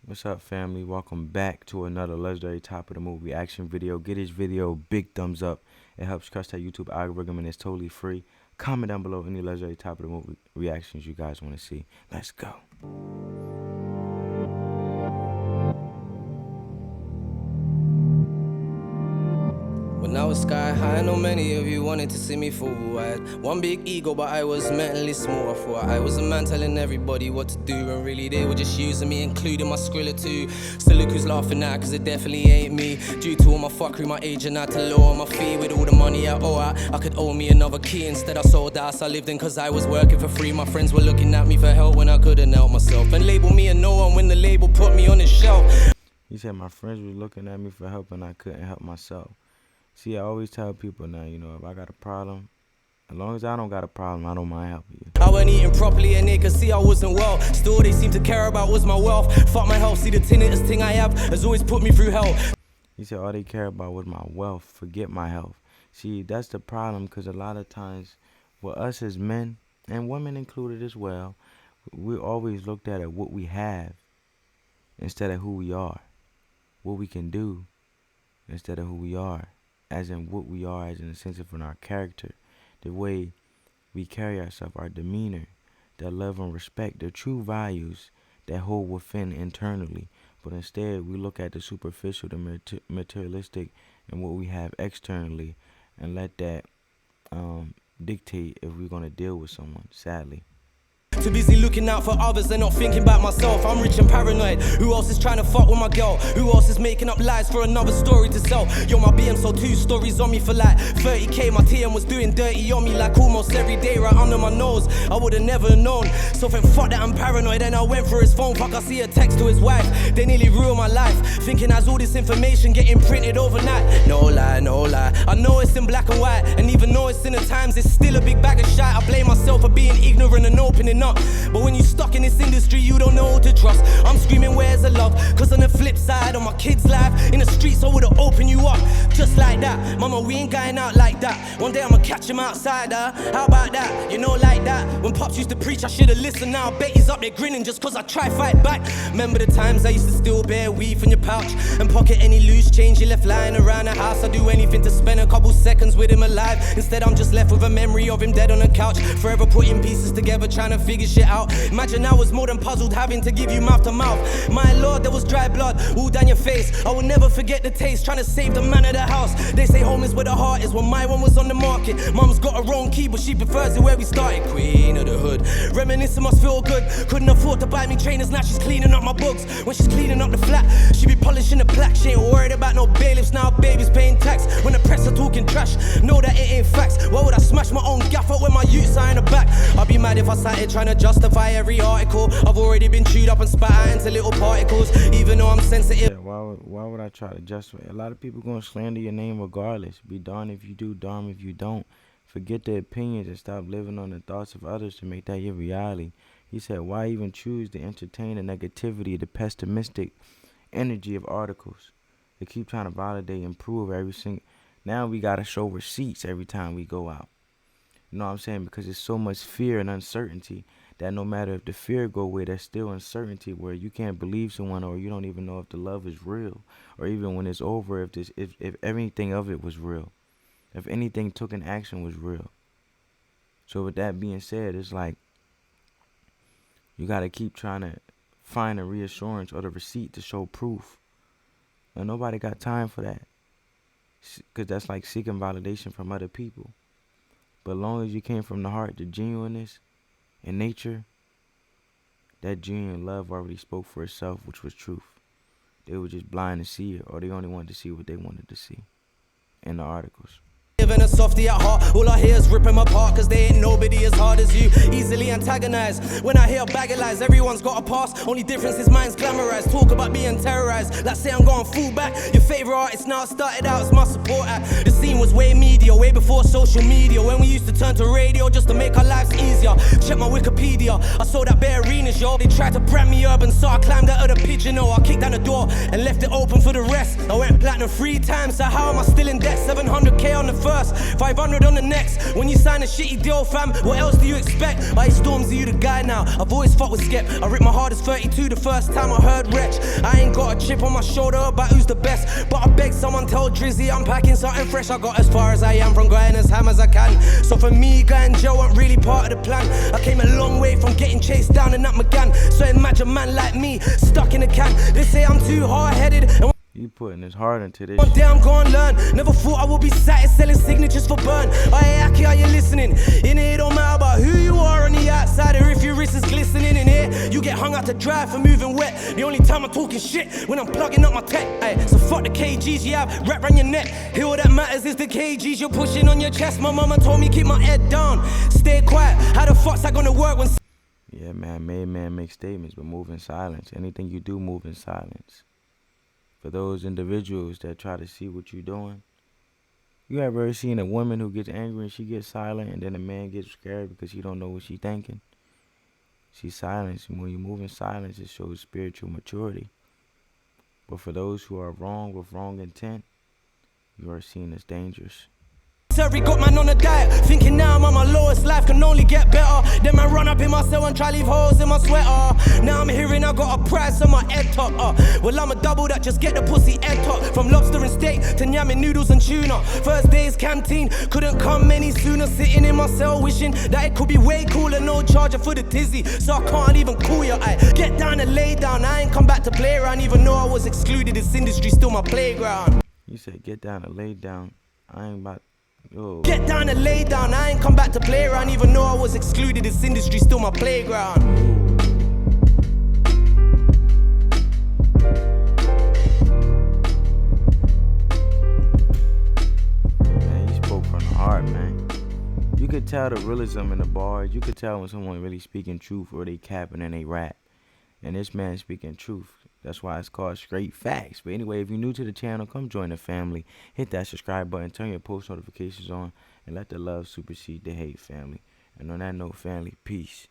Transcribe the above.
What's up, family? Welcome back to another legendary top of the movie reaction video. Get this video big thumbs up. It helps crush that YouTube algorithm and it's totally free. Comment down below any legendary top of the movie reactions you guys want to see. Let's go. When I was sky high, I know many of you wanted to see me fall. I had one big ego, but I was mentally small. I thought I was a man telling everybody what to do, and really they were just using me, including my Skrilla too. Still look who's laughing now, cause it definitely ain't me. Due to all my fuckery, my agent had to lower my fee. With all the money I owe I could owe me another key. Instead I sold the house I lived in cause I was working for free. My friends were looking at me for help when I couldn't help myself, and label me a no one when the label put me on the shelf. He said my friends were looking at me for help and I couldn't help myself. See, I always tell people now, if I got a problem, as long as I don't got a problem, I don't mind helping you. I wasn't eating properly and they could see I wasn't well. Still, they seem to care about was my wealth. Fuck my health, see the tinnitus thing I have has always put me through hell. He said all they care about was my wealth, forget my health. See, that's the problem, because a lot of times, for us as men, and women included as well, we always looked at what we have instead of who we are. What we can do instead of who we are. As in what we are, as in the sense of our character, the way we carry ourselves, our demeanor, the love and respect, the true values that hold within internally. But instead, we look at the superficial, the materialistic, and what we have externally, and let that dictate if we're going to deal with someone, sadly. Too busy looking out for others and not thinking about myself. I'm rich and paranoid. Who else is trying to fuck with my girl? Who else is making up lies for another story to sell? Yo, my BM sold 2 stories on me for like 30k. My TM was doing dirty on me like almost every day, right under my nose. I would've never known. So then fuck that, I'm paranoid. And I went for his phone. Fuck, I see a text to his wife. They nearly ruined my life, thinking as all this information getting printed overnight. No lie, no lie. I know it's in black and white, and even though it's in the times, it's still a big bag of shit. I blame myself for being ignorant and opening up. But when you stuck in this industry, you don't know who to trust. I'm screaming, where's the love? Cause on the flip side, on my kid's life, in the streets, I would've opened you up. Just like that. Mama, we ain't going out like that. One day I'ma catch him outside, How about that? Like that. When Pops used to preach, I should've listened. Now I bet he's up there grinning just cause I try fight back. Remember the times I used to still bear weed from your pouch and pocket any loose change you left lying around the house. I'd do anything to spend a couple seconds with him alive. Instead I'm just left with a memory of him dead on the couch, forever putting pieces together, trying to figure shit out. Imagine I was more than puzzled, having to give you mouth to mouth. My lord, there was dry blood all down your face. I will never forget the taste, trying to save the man of the house. They say home is where the heart is. Well, my one was on the market. Mum's got her own key, but she prefers it where we started. Queen of the hood, reminiscing must feel good. Couldn't afford to buy me trainers, now she's cleaning up my books. When she's cleaning up the flat, she be polishing the plaque. She ain't worried about no bailiffs, now baby's paying tax. When the press are talking trash, know that it ain't facts. Why would I smash my own gaff up when my youths are in the back? I'd be mad if I started trying to justify every article. I've already been chewed up and spat out into little particles, even though I'm sensitive. Yeah, why would I try to justify? A lot of people gonna slander your name regardless. Be darned if you do, darn if you don't. Forget their opinions and stop living on the thoughts of others to make that your reality. He said, why even choose to entertain the negativity, the pessimistic energy of articles? They keep trying to validate and prove every single. Now we gotta show receipts every time we go out. You know what I'm saying? Because there's so much fear and uncertainty that no matter if the fear go away, there's still uncertainty where you can't believe someone, or you don't even know if the love is real, or even when it's over, if everything of it was real, if anything took an action was real. So with that being said, it's like you got to keep trying to find a reassurance or the receipt to show proof. And nobody got time for that, because that's like seeking validation from other people. But as long as you came from the heart, the genuineness in nature, that genuine love already spoke for itself, which was truth. They were just blind to see it, or they only wanted to see what they wanted to see in the articles. Living a softy at heart, all I hear is ripping my apart, cause they ain't nobody as hard as you. Easily antagonized, when I hear bag of lies, everyone's got a past. Only difference is mine's glamorized, talk about being terrorized. Like say I'm going full back, your favorite artist now started out as my support act. The scene was way media, way before social media, when we used to turn to radio just to make our lives easier. Check my Wikipedia, I saw that bare arenas, yo. They tried to brand me urban, so I climbed out of the pigeonhole. I kicked down the door and left it open for the rest. I went platinum 3 times, so how am I still in debt? 700k on the first. first, 500 on the next. When you sign a shitty deal, fam, what else do you expect? I Stormzy, you the guy now. I've always fought with Skep. I ripped my hardest 32 the first time I heard Wretch. I ain't got a chip on my shoulder about who's the best, but I beg someone tell Drizzy I'm packing something fresh. I got as far as I am from going as ham as I can. So for me, Guy and Joe aren't really part of the plan. I came a long way from getting chased down in that McGann. So imagine a man like me stuck in a can. They say I'm too hard-headed and You putting his heart into this. one day I'm gonna learn. Never thought I would be sat selling signatures for burn. Aye, Aki, are you listening? In here, it don't matter about who you are on the outside or if your wrist is glistening. In here, you get hung out to dry for moving wet. The only time I'm talking shit when I'm plugging up my tech. Aye, so fuck the kgs you have wrapped around your neck. Here, all that matters is the kgs you're pushing on your chest. My mama told me keep my head down, stay quiet. How the fuck's that gonna work when? Yeah, man, made man make statements, but move in silence. Anything you do, move in silence. For those individuals that try to see what you're doing, you ever seen a woman who gets angry and she gets silent, and then a man gets scared because he don't know what she's thinking? She's silent, and when you move in silence, it shows spiritual maturity. But for those who are wrong with wrong intent, you are seen as dangerous. Got man on a diet, thinking now I'm on my lowest, life can only get better. Then man run up in my cell and try leave holes in my sweater. Now I'm hearing I got a price on my head top. Well, I'm a double that just get the pussy head top. From lobster and steak to yamming noodles and tuna. First day's canteen, couldn't come any sooner. Sitting in my cell wishing that it could be way cooler. No charger for the tizzy, so I can't even call you. I get down and lay down, I ain't come back to play around. Even though I was excluded, this industry still my playground. You said get down and lay down. I ain't about. Yo. Get down and lay down, I ain't come back to play around. Even though I was excluded, this industry still my playground. Man, you spoke from the heart, man. You could tell the realism in the bars. You could tell when someone really speaking truth or they capping and they rap. And this man speaking truth. That's why it's called Straight Facts. But anyway, if you're new to the channel, come join the family. Hit that subscribe button, turn your post notifications on, and let the love supersede the hate, family. And on that note, family, peace.